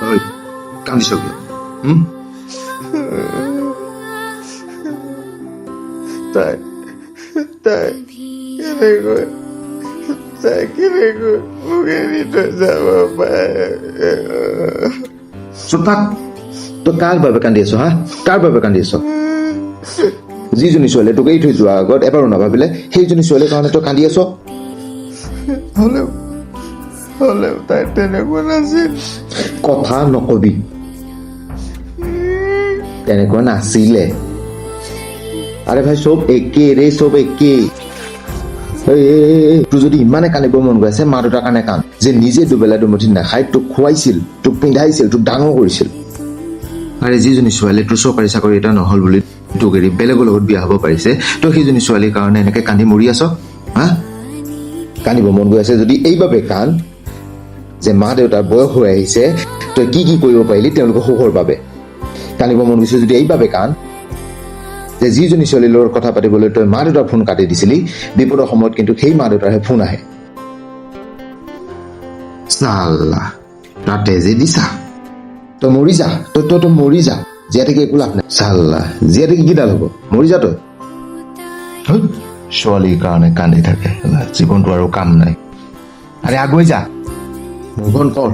ঐ কান্দিছ কিয় তাই কেনেকৈ মোক এৰি থৈ যাব পাৰে চুপ থাক তই কাৰ বাবে কান্দি আছ হা কাৰ বাবে কান্দি আছ যিজনী ছোৱালীয়ে তোক এৰি থৈ যোৱাৰ আগত এবাৰো নাভাবিলে সেইজনী ছোৱালীৰ কাৰণে তই কান্দি আছ হ'লেও তাই তেনেকুৱা নাছিল কথা নকবি তেনেকুৱা নাছিলে আৰে ভাই চব একে ৰে চব একে তোৰ যদি ইমানে কান্দিব মন গৈ আছে মা দেউতাৰ কাৰণে কান যে নিজে দুবেলা দুমুঠি নাখাই তোক খুৱাইছিল তোক পিন্ধাইছিল তোক ডাঙৰ কৰিছিল আৰে যিজনী ছোৱালী তোৰ চৰকাৰী চাকৰি এটা নহ'ল বুলি তোক এৰি বেলেগৰ লগত বিয়া হ'ব পাৰিছে তই সেইজনী ছোৱালীৰ কাৰণে এনেকে কান্দি মৰি আছ হা কান্দিব মন গৈ আছে যদি এইবাবে কান যে মা দেউতাৰ বয়স হৈ আহিছে তই কি কি কৰিব পাৰিলি তেওঁলোকৰ সুখৰ বাবে কান্দিব মন গৈছে যদি এইবাবে কান যে যিজনী ছোৱালীৰ লগত কথা পাতিবলৈ তই মা দেউতাৰ ফোন কাটি দিছিলি বিপদৰ সময়ত কিন্তু সেই মা দেউতাৰহে ফোন আহে চাল্লা তাতে যে দিছা তই মৰি যা তই মৰি যা জীয়াই থাকি একো লাভ নাই চাল্লা জীয়াই থাকি কিডাল হ'ব মৰি যা তই ছোৱালীৰ কাৰণে কান্দি থাকে জীৱনটো আৰু কাম নাই আৰে আগুৱাই যা মুখখন কৰ